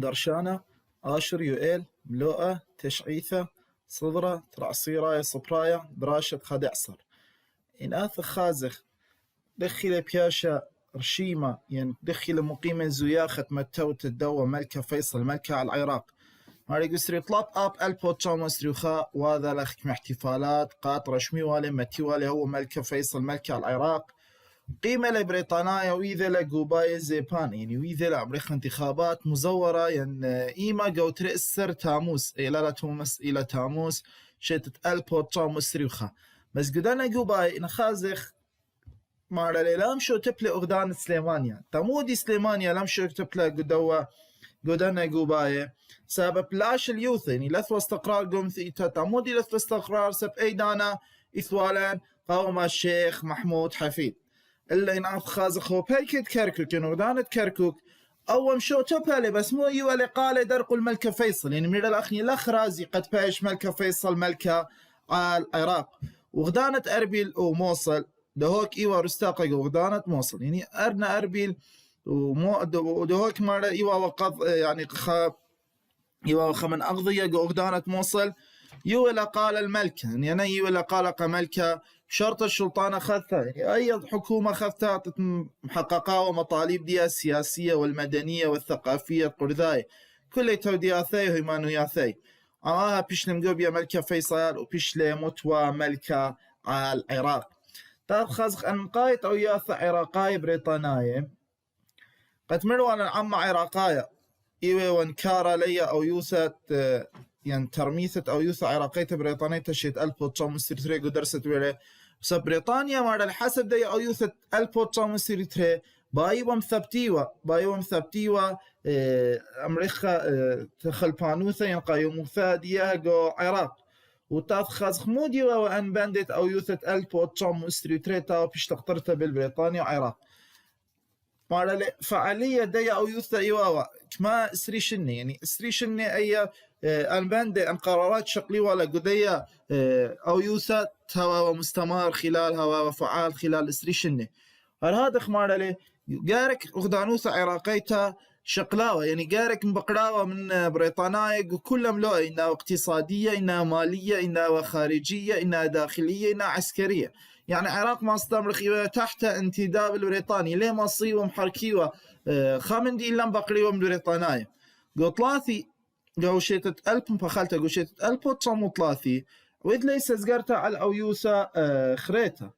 درشانة آشر يوئيل ملوءة تشعيثة صدرة ترعصيرة صبراية براشة خدعصر إناث خازخ دخل بياشا رشيمة يعني دخل مقيمة زياخة متوت الدوة ملكة فيصل ملكة على العراق ماري قسري طلاب اب البو تشام سريوخا وهذا لخك احتفالات قات رشمي والي متي والي هو ملكة فيصل ملكة على العراق قيمة لبريطانيا وإذا لقوباي زيبان يعني وإذا لأمريكا انتخابات مزورة يعني إيما قو ترئسر تاموس إلى تومس إلى تاموس شتت البو تشام سريوخا بس قدانا قوباي نخازخ مارا لام شو تبلي أغدان سليمانيا تمودي سليمانيا لام شو تبلي قدوة قدانا قوباي سبب لاش اليوث يعني لثو استقرار قوم ثيتا تمودي لثو استقرار سب أيدانا إثوالان قوم الشيخ محمود حفيد إلا ينعف خازخ هو بيكت كركوك يعني غدانة كركوك أول شو تبالي بس مو يوالي قال درق الملكة فيصل يعني من الأخني الأخ رازي قد بايش ملكة فيصل ملكة على العراق وغدانة أربيل وموصل دهوك إيوا رستاقة وغدانة موصل يعني أرنا أربيل ودهوك مرة إيوا وقض يعني إيوا خمن أغضية وغدانة موصل يولا قال الملكة يعني يولا قال ملكة شرط السلطان أخذتها يعني أي حكومة أخذتها محققة ومطالب دي السياسية والمدنية والثقافية القرذاية كل تودياثي وهيمانوياثي أماها بيش نمجوبيا ملكة فيصل وبيش لمتوى ملكة على العراق تأخذ أنقايت أو ياث عراقاي بريطانية قد مروا أن العامة عراقاية إيوه وانكارا ليا أو يوثت يعني ترميثة أو يوث عراقية بريطانية تشيت ألبو تشامستري درست ويري بس بريطانيا مع الحسب دي أو يوثت ألبو تشامستري بايوم ثبتيوا أمريكا تخلبانوثة ينقى يوموثا دياغو عراق وتاخذ خمودي وأن باندت أو يوثت ألبو تشامستري تاو بيش تقطرتها بالبريطانيا وعراق مع فعالية دي أو يوثا إيواوا كما سريشني يعني سريشني أي البند أن قرارات شقلي ولا قضية أو يوثا توا ومستمر خلالها وفعال خلال سريشني هذا خمار لي جارك أخدانوثا عراقيتا شقلاوة يعني جارك مبقراوة من بريطانيا وكل ملوء إنها اقتصادية إنها مالية إنها خارجية إنها داخلية إنها عسكرية يعني عراق ما استمر تحت انتداب البريطاني ليه ما صيوة محركيوة خامن دي إلا مبقريوة من بريطانيا قطلاثي قوشيتت ألب مفخلتا قوشيتت ألب وتصمطلاثي وإذ ليس زقرتا على أويوسا خريتا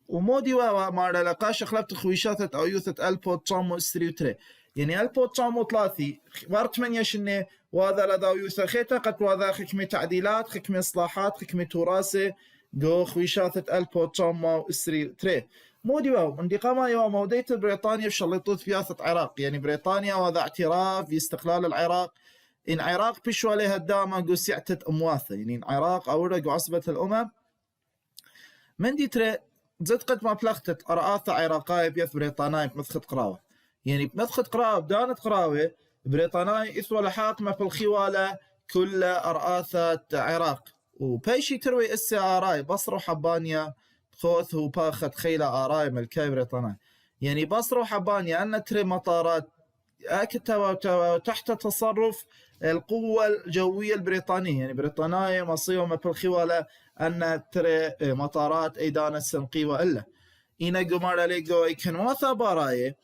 ومودي وما لقاش خلفت خويشاتت أويوثة ألب وتصمطلاثي يعني ألب وتصمطلاثي وارت من يشني وهذا لدى أويوسا خيتا قد وهذا خكمة تعديلات خكمة إصلاحات خكمة تراثي جو خويشاتة ألبو تشامو إسري تري مودي واو من قامة يوم موديت بريطانيا بشلطوت فياثة عراق يعني بريطانيا وهذا اعتراف باستقلال العراق إن عراق بيشو عليها الدامة جو سعتة أمواثة يعني إن عراق أورق وعصبة الأمم من دي تري زد قد ما بلغتت أرآثة عراقية بيث بريطانيا بمثخت قراوة يعني بمثخت قراوة بدانت قراوة بريطانيا إثوى لحاقمة في الخوالة كل أرآثة عراق وبيشي تروي اسي آراي بصر وحبانيا خوث وباخت خيلة آراي ملكاي بريطانيا يعني بصر وحبانيا أن تري مطارات تحت تصرف القوة الجوية البريطانية يعني بريطانيا مصيوة بالخوالة أن تري مطارات أيدان السنقي وإلا إنا قمار ليقو يكن واثا باراي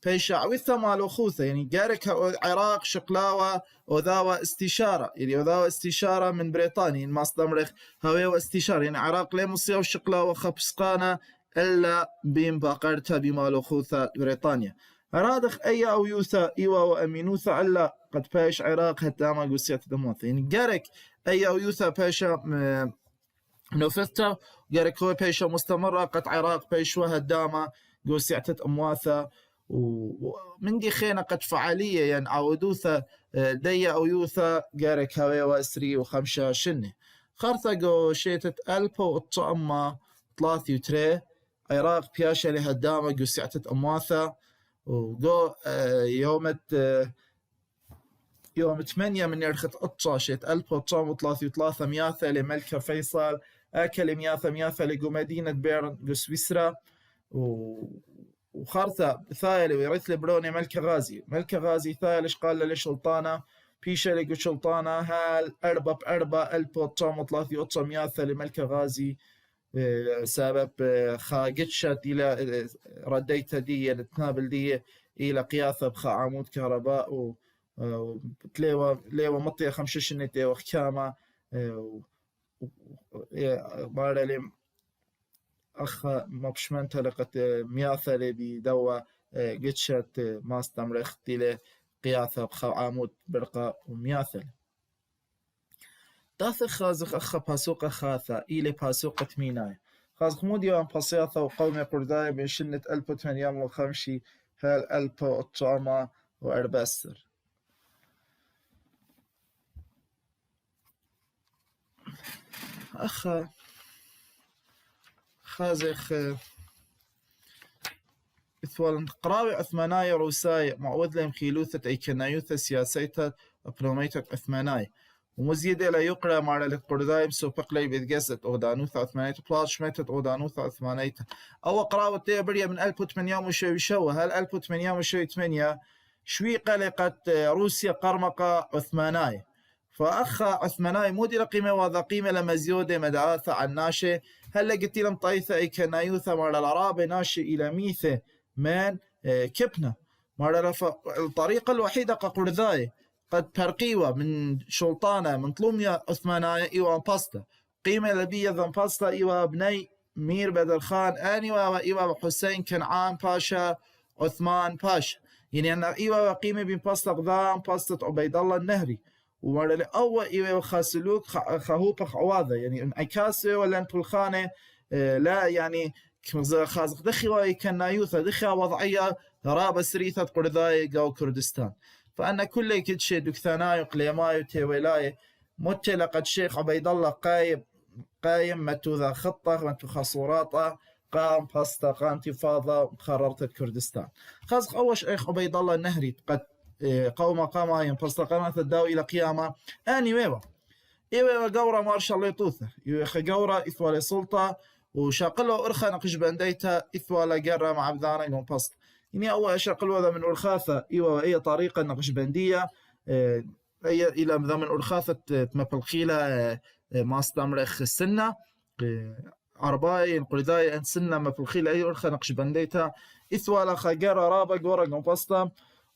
بيشا عوثا مالو خوثة يعني جارك عراق شقلاوة وذاوة استشارة يعني وذاوة استشارة من بريطانيا ما استمرخ هواوة استشارة يعني عراق ليه مصيو شقلاوة خبسقانة إلا بين باقرتها بمالو خوثة بريطانيا رادخ أي أو يوثا إيوا وأمينوثا إلا قد بايش عراق هتاما قوسيات دموثة يعني جارك أي أو يوثا بيشا نوفثتا جارك هو بيشا مستمرة قد عراق بيشوا هداما قوسيات أمواثة ومن دي خينا قد فعالية يعني عودوثة دي أو يوثة جارك هواي وأسري وخمشة شنة خارثة قو شيتت ألبو الطعمة طلاثي وتري عراق بياشا لها الدامة قو سعتت أمواثة وقو يوم 8 من يرخت أطشا شيت ألبو الطعمة طلاثي وثلاثة مياثة لملكة فيصل أكل مياثة لقو مدينة بيرن قو سويسرا وخارطة ثايلة ويرث بروني ملكة غازي ثايلش قال لشلطانة بيشة لقو شلطانة هال أربا بأربا ألبو طام وطلاثي أطم ياثة لملكة غازي سبب خاقتشت إلى رديتها دي لتنابل دي إلى قياثة بخا عمود كهرباء و ليوة مطية خمششنة ديوة خكامة بارا لي أخ مبشمنتها لقت مياثة لي بدوا قتشت ما استمرخ دي قياثة بخا عمود برقة ومياثة داث خازخ أخ باسوق خاثة إلى باسوقة ميناي خازخ مودي وان باسياثة وقومي قرداي من شنة ألبو تمانيام وخمشي هال ألبو الطعمة وأربستر أخ خازخ إثوال قراوي أثماناي روساي معود لهم خيلوثة أي كنايوثة سياسيتة أبنوميتة أثماناي ومزيدة لا يقرأ مع القردايم سوبق لي بيتجسد أغدانوثة أثمانيتة بلاش ميتة أغدانوثة أثمانيتة أو قراوة تيبريا من ألبو تمانيام وشوي شوى هل ألبو تمانيام وشوي تمانيا شوي قلقت روسيا قرمقة أثماناي فأخ عثماناي مودي لقيمة وذا قيمة لما زيودة مدعاثة عن ناشي هل لقيتي لم طيثة أي كنايوثة مع العرابة ناشي إلى ميثة من كبنة مع الطريقة الوحيدة قرداي قد ترقيوة من شلطانة من طلوميا عثماناي إيوان باستا قيمة لبية ذن باستا إيوا بني مير بدر خان آنيوا إيوا حسين كنعان باشا عثمان باشا يعني أن إيوا قيمة بين باستا قدام باستا عبيد الله النهري ومرة لأول إيوا خاسلوك خهوبخ عواذا يعني انعكاسه ولا انتولخانة لا يعني خازق دخي واي كنايوثا دخي وضعية رابة سريثة قرداي قو كردستان فأنا كل كد شيء دكثاناي قليماي وتيويلاي متلقى قد شيخ عبيد الله قايم متو ذا خطة متو خصوراطة قام باستا قام انتفاضة قررت كردستان خازق أول شيخ عبيد الله النهري قد قوم قام باستا قامت الداو إلى قيامة آني ويبا إيوه قورة مارشا الله يطوثة إيوه قورة إثوالي سلطة وشاقله أرخى نقش بانديتها إثوالي قرة مع بذانا يقوم باستا يعني أول شاقل هذا من أرخاثة إيوه أي طريقة نقش باندية أي إلى من أرخاثة مبلخيلة ما استمرخ السنة عرباي قرداي أن سنة مبلخيلة أي أرخى نقش بانديتها إثوالي خاقرة رابق ورق يقوم باستا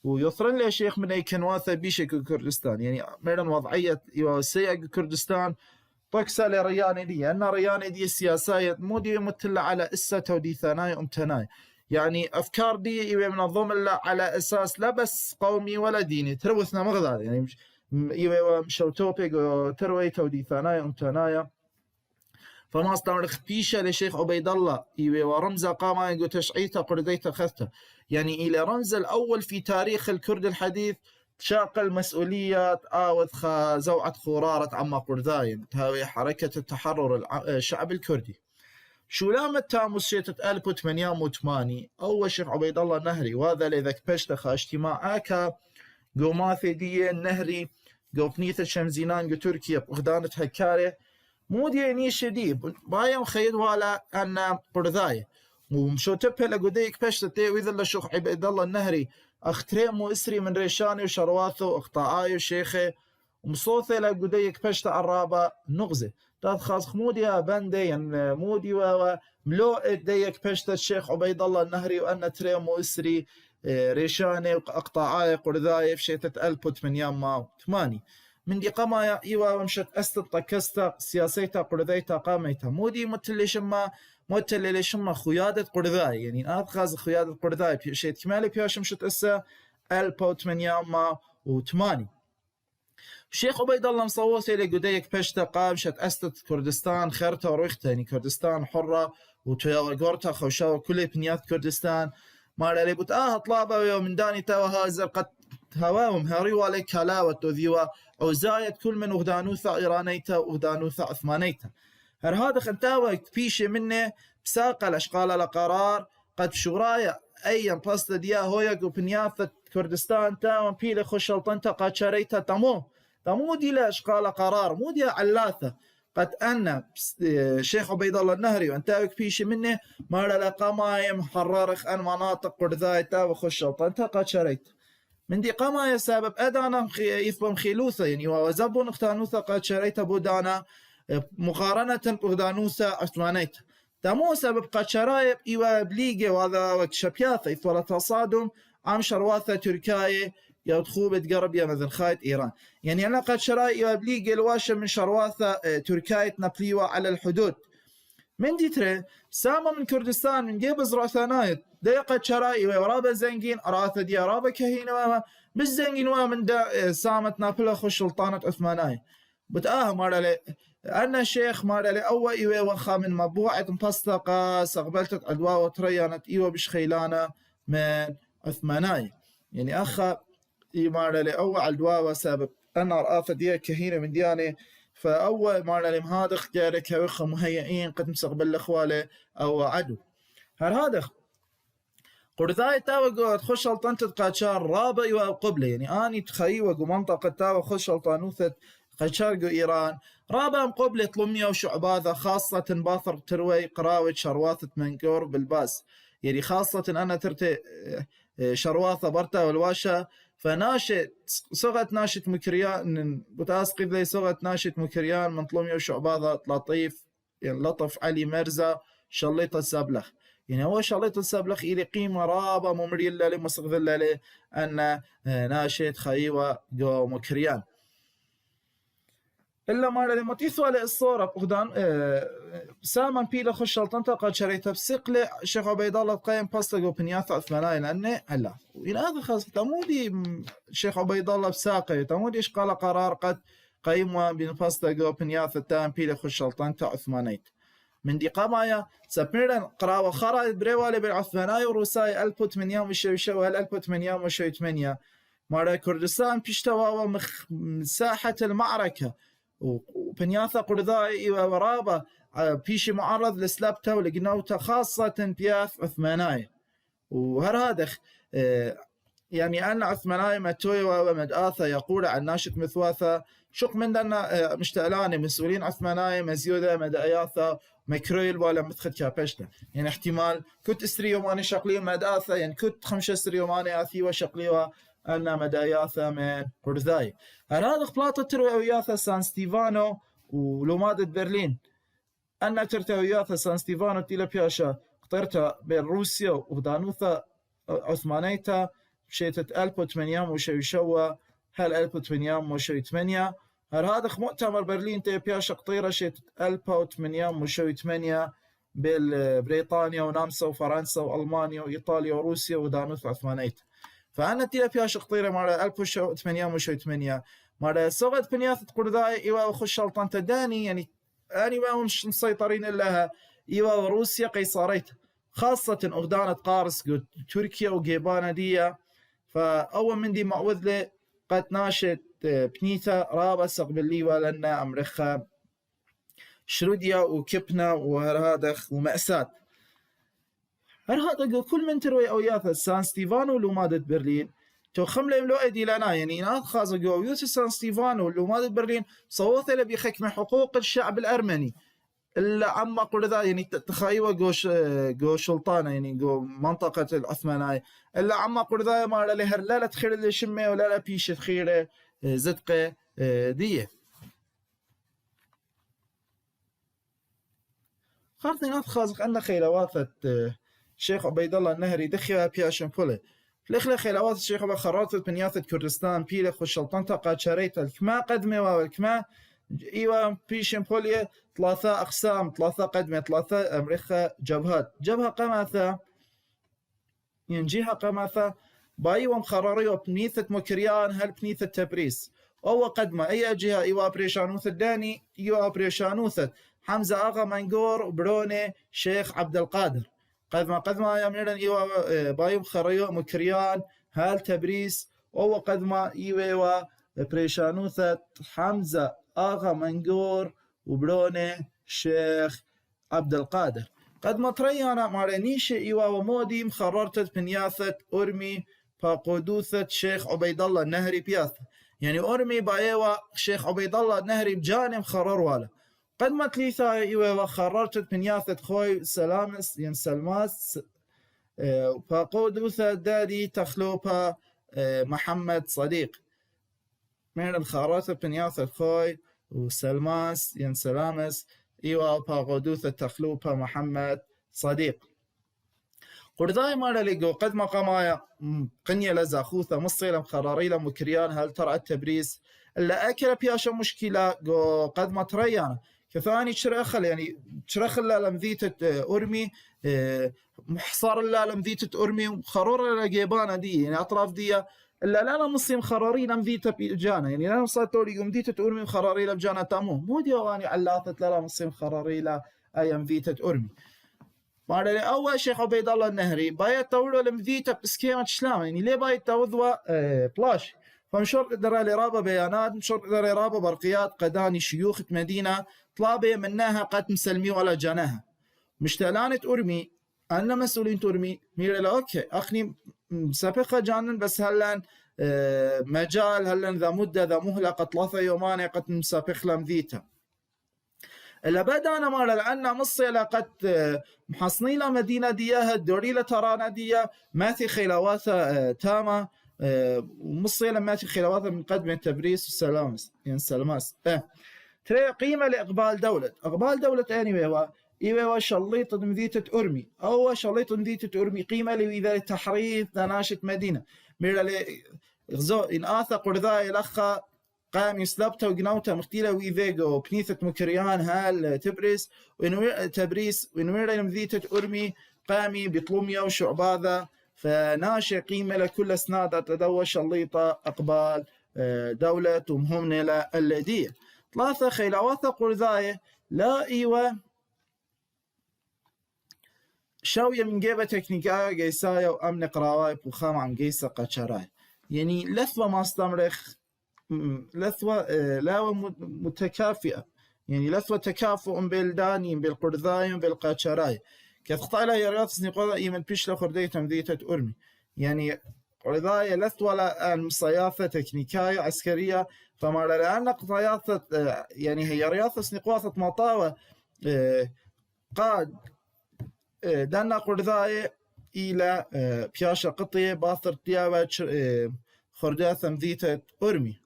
ويثرن لي شيخ من أي كنواثة بيشك كردستان يعني ميرن وضعية سيئة كردستان طكسة لرياني دي أن رياني دي السياسية مودي متلة على إسا تودي ثناي أمتناي يعني أفكار دي منظم الله على أساس لا بس قومي ولا ديني تروثنا مغضاد يعني مشو توبيق تروي تودي ثناي أمتناي فما استمرخ بيشة لشيخ عبيد الله ورمزة قام يقول تشعيته قرديته خذته يعني إلى رمز الأول في تاريخ الكرد الحديث شاق المسؤوليات آوذ زوعة خرارة عما قرداين تهوي حركة التحرر الشعب الكردي شو لامت تاموس شيتة 1880 أول شيخ عبيد الله النهري وهذا إذا كبشتخ اجتماع آكا قوماثي دي النهري قوفنيث الشمزينان تركيا بغدانة هكاري مودي يعني شديد بايم خيد ولا أن قرداي ومشو تبه لقديك بشتة وإذا لشيخ عبيد الله النهري أختريم وإسري من ريشاني وشرواثه وإخطاعاي وشيخي ومصوثي لقديك بشتة عرابة نغزة تاد خاص مودي بندي يعني مودي وملوء ديك بشتة الشيخ عبيد الله النهري وأن تريم وإسري ريشاني وإقطاعاي قرداي في شيتة 1880 من دي قما إيوا ومشت أستطا كستا سياسيتا قردايتا قاميتا مودي متلي شما خيادة قرداي يعني خاز خيادة قرداي شيت كمالي بياش مشت أسا 1880 الشيخ عبيد الله مصوصي لقديك بشتا قام شت أستت كردستان خيرتا ورويختا يعني كردستان حرة وتيغورتا خوشاوة كل بنيات كردستان مارا لي بوت طلابة من داني تاوى هازر قد هواهم هاري والي كلاوة وذيوة عزاية كل من أغدانوثا إيرانيتا وأغدانوثا عثمانيتا هر هذا خنتاوى بيشي منه بساقة الأشقال لقرار قد شغرايا أيا باستا ديا هويا وبنياثة كردستان تاوى بيلي خوشلطنتا قاد شاريتا تمو دي لأشقال قرار مو دي علاثة قد أن شيخ عبيد الله النهري وانتاوك بيش منه مارا لقماي محررخ أن مناطق قردايتا وخشلطة انت قد شريت من دي قماي سبب أدانا يثبم خيلوثة يعني وزبون اختانوثة قد شريت بودانا مقارنة بودانوثة عثمانيت تمو سبب قد شرايب إيوا بليجي وهذا وكشبياثة إثوالة تصادم عم شرواثة تركاية يدخو بتقرب يا مثل خايت إيران يعني أنا قد شراي إيوا بليجي الواشة من شرواثة تركاية نابليوة على الحدود من ديتري سامة من كردستان من جيب زراثانايت دي قد شراي ورابا زنجين أراثة دي رابا كهين وما بالزنجين ومن دا سامة نابلة خش سلطانة عثماناي بتآهم على أنا شيخ مارلي أول إيوه وخا من مبوعة مبسطقة سقبلت عدوا وتريانت إيوه بشخيلانة من عثماناي يعني أخا مارلي أول عدوا وسبب أنا رآفة دي كهينة من دياني فأول مارلي مهادخ جارك هوخ مهيئين قد مسقبل الأخوالي أو عدو هادخ قرثاي تاوى تخش سلطنة قادشار رابع إيوه قبله يعني أني تخيوة منطقة تاوى خش سلطانوثة قادشار إيران رابع قبل طلمية وشعباذة خاصة باثر تروي قراوة شرواثة منقور بالباس يعني خاصة أنا ترتي شرواثة برتا والواشا فناشط صغت ناشط مكريان بتاسقي لي صغت ناشط مكريان من طلمية وشعباذة لطيف يعني لطف علي مرزا شليط السبلخ يعني هو شليط السبلخ إلي قيمة رابع ممري اللي مستغذل لي أن ناشط خيوة جو مكريان إلا ما لما تيثوا على الصورة بقدان سامان بيلا خش سلطنة قد شريتها بسقلة شيخ عبيد الله قايم باستقو بنياث عثماناي لأنه هلا وإلى هذا خاص تمودي شيخ عبيد الله بساقه تمودي إيش قال قرار قد قايم بنفاستقو بنياث التام بيلا خش سلطنة عثمانيت من دي قمايا سبمرن قراوة خرا بريوالي بالعثماناي وروساي ألبوت من يوم الشوشو هل ألبوت من يوم الشويتمانيا مارا كردستان بيشتوا مساحة المعركة وبنياثا قرضاي ورابا بيشي معرض لسلابتا ولقنوتا خاصة بياث عثماناي وهرادخ يعني أن عثماناي ماتوي ومدآثا يقول عن ناشط مثواثا شق من دنا مشتعلاني مسؤولين عثماناي مزيودة مدآياثا مكرويل ولا متخد كابشتا يعني احتمال كنت استري يوماني شقلي مدآثا يعني كنت 5 استري يوماني آثي وشقلي أن مداياثا من قرذاي هذا خلاطة تروياثا سان ستيفانو ولومادة برلين أن ترتوياثا سان ستيفانو تيلا بياشا قطرتها بين روسيا ودانوثا عثمانيتا شيتت 1800 وشوشوا هل 1808 هذا مؤتمر برلين تي بياشا قطيرة شيتت 1808 بالبريطانيا ونامسا وفرنسا وألمانيا وإيطاليا وروسيا ودانوثا عثمانيتا فأنا تيلا بياش قطيرة مرة 1808 مرة صغت بنياثة قرذاي إيوا وخش سلطنة داني يعني أنا ما مش مسيطرين إلا إيوا وروسيا قيصريت خاصة أغدانة قارس تركيا وجيبانا دي فأول من دي معوذ لي قد ناشت بنيتا رابا سقبلي ولنا أمريكا شروديا وكبنا وهرادخ ومأساة هذا كل من تروي أوياث سان ستيفانو لومادة برلين تو خملة ملو أيدي لنا يعني ناس خاصة جويوت سان ستيفانو لومادة برلين صوت له بيحكم حقوق الشعب الأرمني إلا عما قل ذا يعني تخيوا جو سلطانة يعني جو منطقة العثمانية إلا عما قل ذا ما له لا تخير اللي شمه ولا لا بيش تخيره زدقة ديه خاطر ناس خاصة أن خيلوات الشيخ عبيد الله النهري دخيها بياشن فله لخلا خيلوات الشيخ أبا خراتت بنياثة كردستان بيلخ وشلطنطة قاد شريت الكما قدمة والكما إيوه بيشن فوليه 3 أقسام 3 قدمة 3 أمريكا جبهة قماثة ينجيها قماثة بايوم خراريو بنيثة مكريان هل بنيثة تبريس أو قدمة أي جهة إيوه بريشانوثة داني إيوه بريشانوثة حمزة آغا منقور بروني شيخ عبد القادر قدمة يمنيرن إيوه بايوم خراريو مكريان هل تبريس أو قدمة إيوه بريشانوثة حمزة آغا منقور وبروني شيخ عبد القادر قد ما تريانا مارنيش إيوا ومودي مخررتت بنياثة أرمي باقودوثة شيخ عبيد الله النهري بياثة يعني أرمي بايوا شيخ عبيد الله النهري بجانب خرر والا قدمت ليثا إيوه وخررت بنياثة خوي سلامس ين سلماس فقودوثا دادي تخلوبا محمد صديق من الخارات بنياثة خوي وسلماس ين سلامس إيوه فقودوثا تخلوبا محمد صديق قرداي مالا لقو قد مقامايا قنية لزاخوثة مصيلة مخراريلة مكريان هل ترى التبريس إلا أكل بياشا مشكلة قد ما تريانا كثاني تشرخل يعني تشرخل لا لمذيتة أرمي محصار لا لمذيتة أرمي وخرورة لجيبانا دي يعني أطراف دي إلا لا مصيم خراري لمذيتة بجانا يعني لا مصير تولي مذيتة أرمي وخراري لبجانا تامو مو ديواني علاثة لا مصيم خراري لا أي مذيتة أرمي مارلي أول شيخ عبيد الله النهري بايت تولو لمذيته بسكيمة شلام يعني ليه بايت تاوذوا بلاش فمشور درا لرابة بيانات مشور درا لرابة برقيات قداني شيوخ مدينة طلابة منها قد مسلمي ولا جانها مشتلانة أرمي أنا مسؤولين ترمي ميرا أوكي أخني مسابقة جانن بس هلان مجال هلان ذا مدة ذا مهلة قد 3 يومان قد مسابق لمذيته إلا بدأنا مالا لأن مصيلة قد محصنيلة مدينة ديها الدوريلة ترانا ديها ماثي خيلواثة تامة ومصيلة ماثي خيلواثة من قدم تبريس والسلامس يعني سلماس ترى قيمة لإقبال دولة يعني إيوه شليط مذيتة أرمي أو شليط مذيتة أرمي قيمة لإذا تحريث ناشط مدينة ميرا لي غزو إن آثا قرذاي لخا قام يسلبته وقنوته مختيلة ويذيقو بنيثة مكريان هال تبريس وينوير لمذيتة أرمي قامي بطلوميا وشعباذا فناشي قيمة لكل اسناد تدوى شليطة أقبال دولة ومهمنة اللدية 3 خيلواثة قرذاية لا إيوه شاوية من جيبة تكنيكاية قيساية وأمن قراواي بوخام عن قيسة قشراي يعني لثوة ما استمرخ لثوة لا متكافئة يعني لثوة تكافؤ بالداني بالقرذاي بالقاشراي كثقطع لها يرياض سنقوضة إيمن بيش لخردية تمذيتة أرمي يعني قرذاي لثوة المصيافة تكنيكاية عسكرية فما لأن قطاياثة يعني هي رياضة سنقوضة مطاوة قاد دانا قرذاي إلى بياشا قطية باثر تيابة خرداثة مذيتة أرمي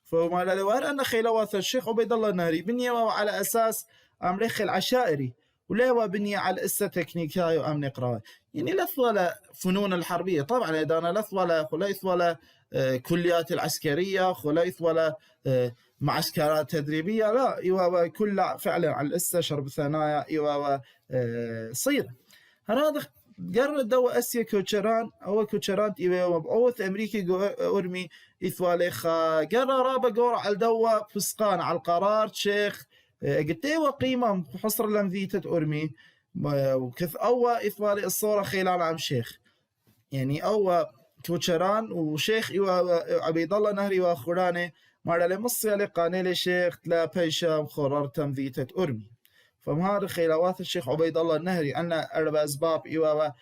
فما لوار أن خيلواث الشيخ عبيد الله النهري بنية على أساس أمريخ العشائري ولا بنية على أساس تكنيكاي وأمن قراءة يعني لث ولا فنون الحربية طبعا إذا أنا لث ولا خليث ولا كليات العسكرية خليث ولا معسكرات تدريبية لا إيوا كل فعلا على الأساس شرب ثنايا إيوا صير هذا قرر دوا أسيا كوتشران أو كوتشران إيوه مبعوث أمريكي أرمي إثواليخا قرر رابا قور على دوا فسقان على القرار شيخ قلت إيوه قيمة حصر لمذيتة أرمي وكث أوى إثوالي الصورة خلال عام شيخ يعني أوى كوتشران وشيخ إيوه عبيد الله نهري وأخوراني مارا لمصي لقاني لشيخ تلا بيشا مخرر تمذيتة أرمي فمهار خيلوات الشيخ عبيد الله النهري أنا 4 أسباب إيوه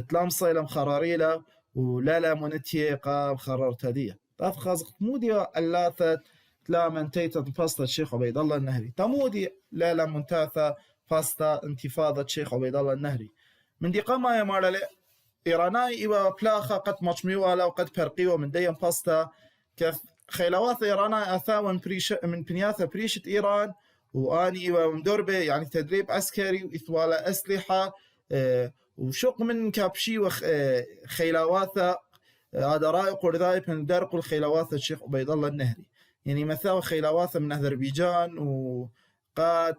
تلام صيلم خراريلا ولا منتي قام خرر تديه تفخز مودي اللاثة تلا منتيتة فاستا الشيخ عبيد الله النهري تمودي لا منتاثة فاستا انتفاضة الشيخ عبيد الله النهري من دي قما يمار لي إيراناي إيوه بلاخة قد مجميوة وقد فرقيوة من ديم فاستا كيف خيلوات إيراناي أثاون من بنياثة بريشة إيران واني ومدربه يعني تدريب عسكري وإثوالة أسلحة وشق من كابشي وخيلواثة هذا رأي قرذاي من درق الخيلواثة الشيخ عبيد الله النهري يعني مثاوى خيلواثة من أذربيجان وقاد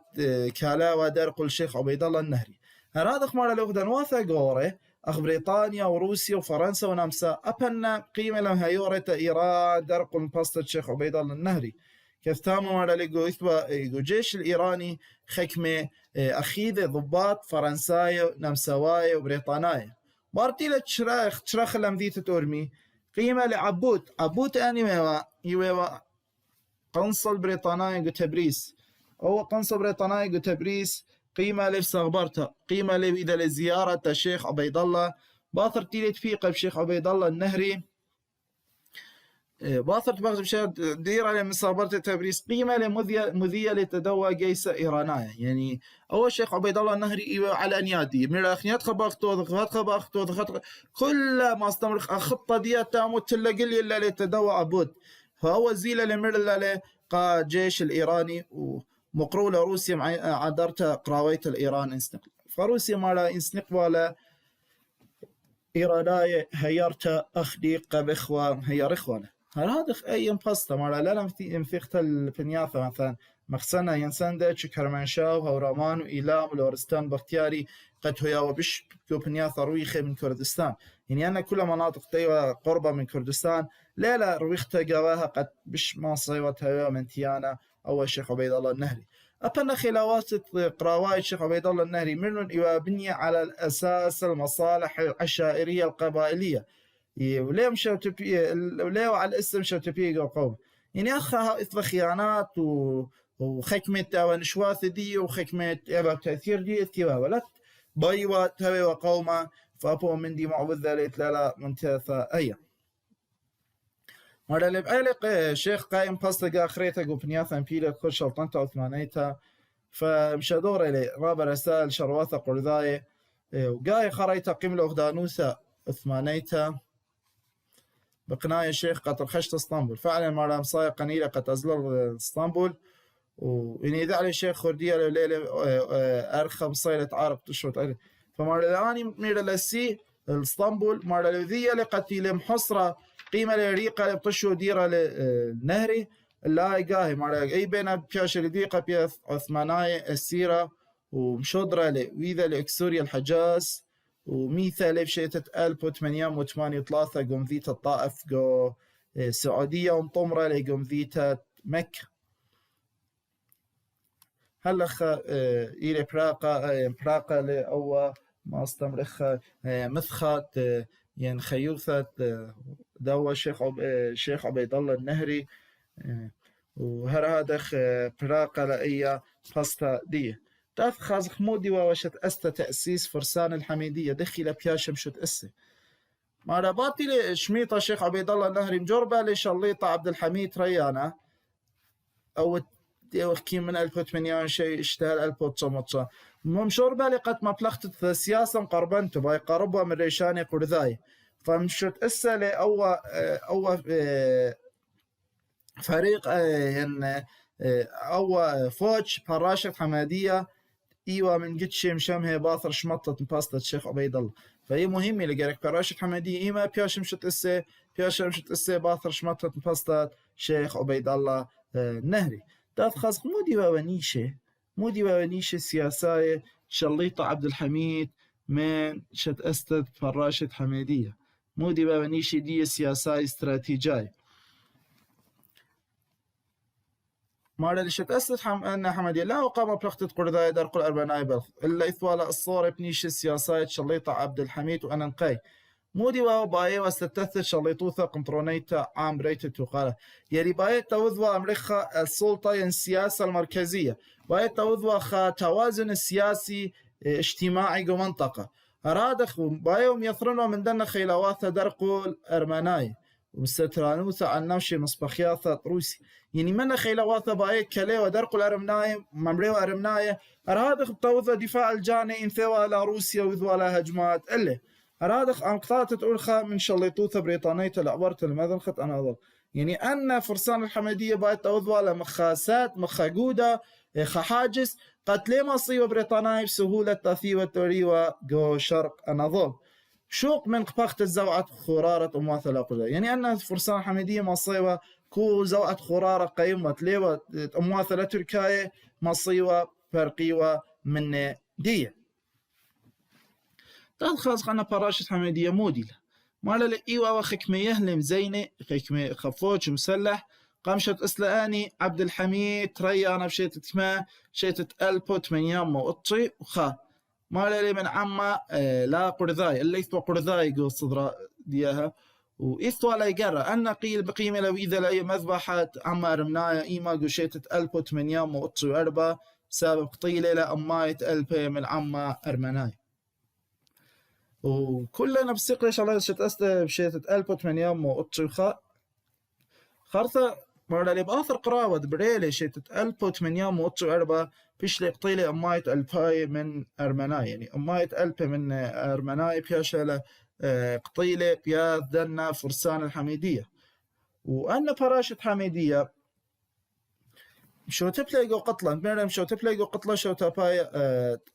كالاوى درق الشيخ عبيد الله النهري هذا خمار الأخدان واثة قورة أخ بريطانيا وروسيا وفرنسا ونمسا أبنا قيمة لها يورة إيران درق الباسطة الشيخ عبيد الله النهري كثامو مرة لقو إثبا جيش الإيراني خكمة أخيذة ضباط فرنساية نمساواية وبريطاناية بارتيلة تشرخ لمذيتة أرمي قيمة لعبوت أني يوا قنصل بريطاناية قو تبريس أو قنصل بريطاناية قو تبريس قيمة لفصغبرتا قيمة إذا لزيارة الشيخ عبيد الله باثر تيلة فيقة بشيخ عبيد الله النهري باثرت بغز بشاد ديرة لمصابرة تبريز قيمة مذية لتدوى جيس إيرانايا. يعني أول شيخ عبيد الله النهري على أنيادي من الأخنيات خباختو كل ما استمر خطة دي تامو تلقلي إلا لتدوى أبود. فهو زيلة لمرلا قا جيش الإيراني ومقرولة روسيا عدرتها قراويت الإيران انسنق فروسيا مالا انسنق ولا إيرانايا هيرتا أخدي قبخوة هير إخوانه هذا أي بسطة مرة لا مفيخت الفنياثة مثلا مخسنا ينسنده كرمانشاه ورامان وإيلام ولورستان بختياري قد هيا وبش بنياثة رويخة من كردستان. يعني أنا كل مناطق تيوة قربة من كردستان لا رويخة جواها قد بش ما صيوتها من تيانا أو الشيخ عبيد الله النهري. أبنى خلافات قراوات الشيخ عبيد الله النهري من بنية على الأساس المصالح العشائرية القبائلية وليه مشوا تبي وليه على الاسم مشوا تبي قوم. يعني أخها إثر خيانات وخكمة ونشواث دي وخكمة تأثير دي كذا ولت بايوا تبي وقومه فأبو من دي معوذ ذلك لا منتثى أيه. مرة اللي بقالق شيخ قايم باستا آخريته قبنياثا بيلا كل شلطنته وثمانيتها فمشى دور إلي رابع رسائل شرواثة قرذاية وقاي خريطة قملة أغدانوسة ثمانيتها بقناية شيخ قد رخشت اسطنبول فعلا مرة مصايا قنيلة قد أزلر اسطنبول وإني إذا علي شيخ خردية ليلة أرخب صيلة عارق تشوت فمرة الآن ميرا لسي اسطنبول مرة لذية لقتي محصرة قيمة لريقة لبطشو ديرة للنهري لا قاهي مرة أي بين بياش لديقة بيث عثمانية السيرة ومشودرة وإذا لإكسوريا الحجاز وميثا بشيتة 1883 قوم ذيتا الطائف قو سعودية ومطمرة لقوم ذيتا مكة هلخ إلى براقة لأول ما استمرخ مثخات ين خيوثة دوا شيخ عبيد الله النهري وهرادخ براقة لأي فاستا دي تاث خازخ مودي ووشت أستا تأسيس فرسان الحميدية دخل بياشم شت أسي ما رباطي لشميطة شيخ عبيد الله النهري مجربة لشليطة عبد الحميد ريانا أو كي من 1800 شيء اشتهل 1900 مشوربة لقد ما بلغت السياسة مقربنت باي قربها من ريشاني قرذاي فمشت أسا لأو فريق أو فوج فراشة حمادية إيوة من قد شيء مشامها باثر شمطة باستة الشيخ عبيد الله فهي مهمة لقارك فراشة حمادية إيما بياش مشت أسا باثر شمطة باستة الشيخ عبيد الله النهري تاث خاص مو ديوانيشة سياسية شليطة عبد الحميد من شت أستد فراشة حمادية مو ديوانيشة دي سياسية استراتيجية مارا اللي شت أستد أن حمادية لا وقام بلغتة قرذاية درق الأربناي بلخ إلا إثوال الصورة بنيشة سياسية شليطة عبد الحميد وأنا نقاي مودي باي واستتثت شليطوثة قمطرونيتا عام ريتة وقالة يلي باي توذوى أمريكا السلطة السياسة المركزية باي توذوى توازن السياسي اجتماعي ومنطقة أرادخ بايهم يثرنوا من دنا خيلواثة درقوا الأرمناي ومستترانوثة عن نوشي مصبخياثة روسي يعني من خيلواثة باي كلي ودرقوا الأرمناي ممريو أرمناي أرادخ توذوى دفاع الجاني انثوى على روسيا وذوى على هجمات إلي أرادخ أم قطعت تقول من شليطوثة بريطانية لعبرت المذنخت أنا أظل يعني أن فرسان الحمدية بايت توذوى لمخاسات مخاقودة خحاجس قتلي مصيبة بريطانية بسهولة تثيوة توريوة جو شرق أنا أظل شوق من قبخت الزوعة خرارة أمواثة قدر يعني أن فرسان الحمدية مصيبة كو زوعة خرارة قيمة ليوة أمواثة لتركاية مصيبة فرقيوة من دي تاد خاص خانا براشة حمادية موديلة مالا لإيوة وخكمية لمزينة خكمية خفوج مسلح قامشت أسلاني عبد الحميد ريانا بشيتة ما شيتة 1800 وقطي وخا مالا لي من عما لا قرذاي اللي يثوى قرذاي قو الصدراء ديها وإثوى لا يقرى أن قيل بقيمة لو إذا لأي مذبحات عما رمنايا إيما قو شيتة 1800 وقطي وأربا سبب قطيلة لأماية ألبي من عما أرمناي وكلنا بسيقلش على شت أستا بشيتة 1800 وقطي وخا خارثة مرة اللي بآثر قراوة بريلي شتت 1804 بيشلي قطيلة أمايت ألباي من أرمناي، يعني أمايت ألبي من أرمناي بياشلة قطيلة بيا ذنا فرسان الحميدية. وأنا فراشة حميدية شو تبليقو قطلة بيرم شو تبليقو قطلة شو تاباي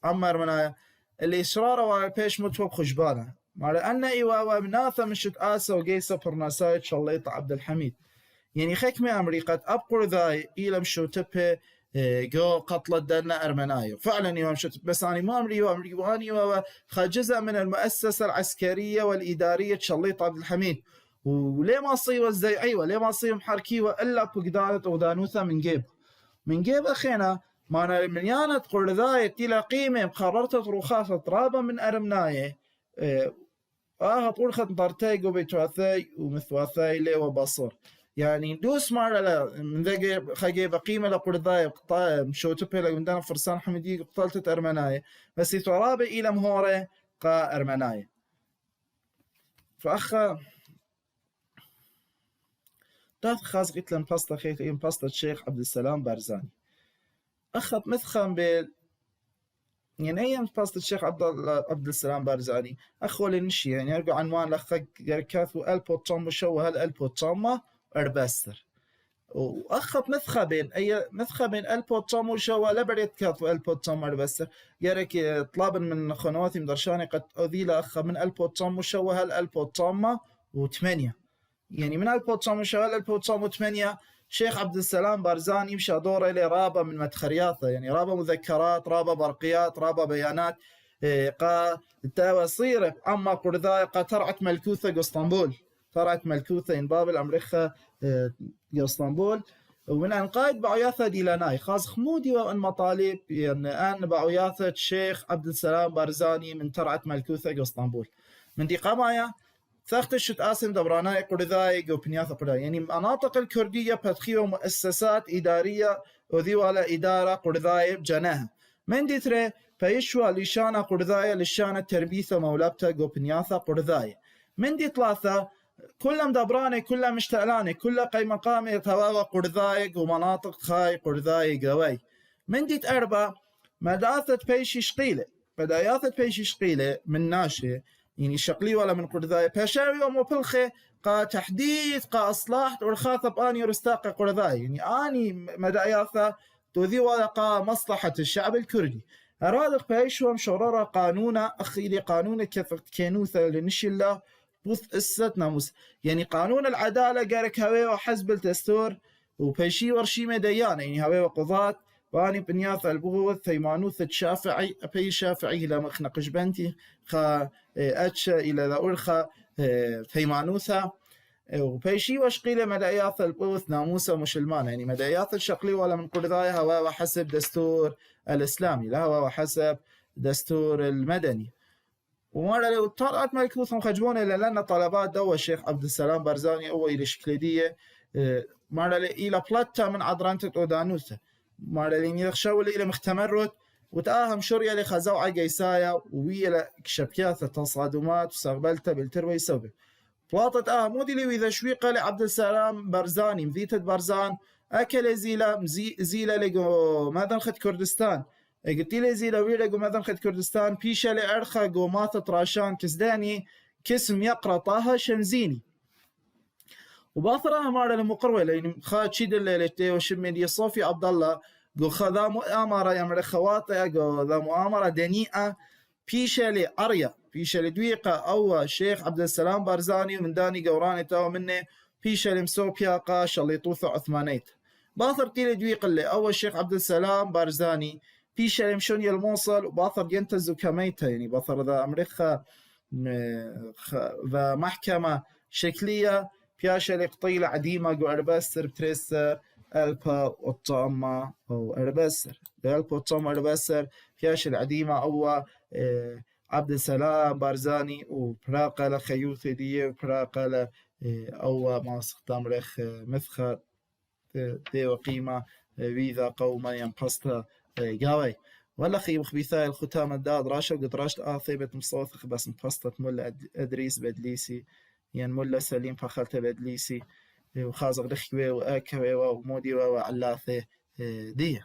عم أرمناي اللي شرارة وعلى متوب خجبانة مع أن إيوا مناثة من شت آسا وجيسا برناسايت شليط عبد الحميد، يعني خكمة أمريكا أبقر ذاي إلى شو تبه جو قتلة دنا أرمنايو فعلا يوم شو بس أنا ما أمري وأمري جزء من المؤسسة العسكرية والإدارية شليط عبد الحميد، وليه ما صيوا الزيعي وليه ما صيوا محركي وإلا بقدانة ودانوثة من جيب أخينا ما أنا من يانا تقول ذاي تلا قيمة قررت رخاصة رابا من أرمناية طول خط طرتي وبيتواثي ومثواثي لي وبصر، يعني دوس مرة من ذا خجيب قيمة لقول ذاي قطاع شو تبي من دنا فرسان حمدي قتلت أرمناية بس يترابع إلى مهورة قا أرمناية. فأخا تاث خاص قلت لهم باستا خيط باستا الشيخ عبد السلام بارزاني أخذ مثخن بال يعني أيام باستا الشيخ عبد السلام بارزاني أخو لنشي يعني أرجع عنوان لخك كاثو ألبو تشام وشو هالألبو تشاما أربستر وأخذ مثخة بين ألبو تشام وشو لبريت كاثو ألبو تشام أربستر يارك طلابا من خنواتي مدرشاني قد أذيل أخ من ألبو تشام وشو هالألبو تشاما وثمانية، يعني من ألبو تشام وشو هالألبو تشام وثمانية شيخ عبد السلام بارزاني يمشى دوره إلى رابة من مدخرياته، يعني رابة مذكرات رابة برقيات رابة بيانات قا توصير أما قرذاي قا ترعت ملكوثة قسطنبول ترعت ملكوثة إن باب الأمريكا قسطنبول ومن أنقايد بعياثة ديلاناي خاص خمودي وأن مطالب يعني أن بعياثة الشيخ عبد السلام بارزاني من ترعت ملكوثة قسطنبول من دي قمايا ثختشت آسم دبراناي قرداي وبنياثة قرداي، يعني مناطق الكردية بتخيو مؤسسات إدارية وذي على إدارة قرداي بجناها من دي تري فيشوى لشانة قرداي لشانة تربيثة مولابتا وبنياثة قرداي من دي ثلاثة كلهم دبراني كلهم مشتعلاني كل قي مقامي تواوى قرداي ومناطق خاي قرداي قوي من دي أربعة مداثة بيشي شقيلة بداياثة بيشي شقيلة من ناشي يعني شقلي ولا من قرداي باشاوي ومبلخي قا تحديث قا إصلاح والخاطب آني رستاق قرداي، يعني آني مداياثة توذي ولا قا مصلحة الشعب الكردي أرادق بايشوهم شرارة قانونا أخيلي قانون كيف كينوثة لنشي الله بوث إسة ناموس، يعني قانون العدالة قارك هوي وحزب الدستور وبيشي ورشي مديان يعني هوي وقضات واني بنياث البغوث ثيمانوث الشافعي أبي شافعي إلى مخنقش بنتي خا أتش إلى ذا أرخا ثيمانوثا وبيشي وشقيلة مداياث البغوث ناموسة مسلمان، يعني مداياث الشقلي ولا من كل ذا هوا وحسب دستور الإسلامي لا هو وحسب دستور المدني. ومرة لو طلعت ملكوثهم خجبون إلا لأن طلبات دوا الشيخ عبد السلام بارزاني أو إلى شكليدية مرة إلى بلاتا من عضرانة أودانوثة مرة يخشوا إلى مختمرت وتأهم شرية لخزوعة جيسايا ويلا كشبكياثة تصادمات وسغبلتها بالتروي سبب بلاطة مودي لي وإذا شويقة لعبد السلام بارزاني مذيتة بارزان أكل زيلة لقو ماذا خد كردستان قلت لي زي لو يلقوا مثلا خد كردستان بيشا لأرخا قومات طراشان كسداني كسم يقرأ طه شمزيني وباثرها مارا المقروة لأن خا تشيد اللي وشمي دي صوفي عبد الله قو خذا مؤامرة يمر خواتي قو ذا مؤامرة دنيئة بيشا لأريا بيشا لدويقة أو شيخ عبد السلام بارزاني من داني قوراني تاو منه بيشا لمسوبيا قاش اللي طوث عثمانيت باثر تيلي دويق اللي أول شيخ عبد السلام بارزاني بيشا يمشون الموصل وباثر ينتزو كميته، يعني باثر ذا أمريكا ذا محكمة شكلية بياشا لقطيلة عديمة قو أربستر بتريسر ألبا وطامة أو أربستر ألبا وطامة أربستر بياشا العديمة أو عبد السلام بارزاني وبراقة لخيوثي دي وبراقة أو ما استخدام رخ مثخة دي وقيمة ويذا قوما ينبسطها قاوي ولا خي بخبيثاي الختام الداد راشا وقد راشت ثيبة مصوثخ بس مبسطة ملا أدريس بدليسي يعني ملا سليم فخلت بدليسي وخازق دخيوة وآكوة ومودي وعلاثة دي.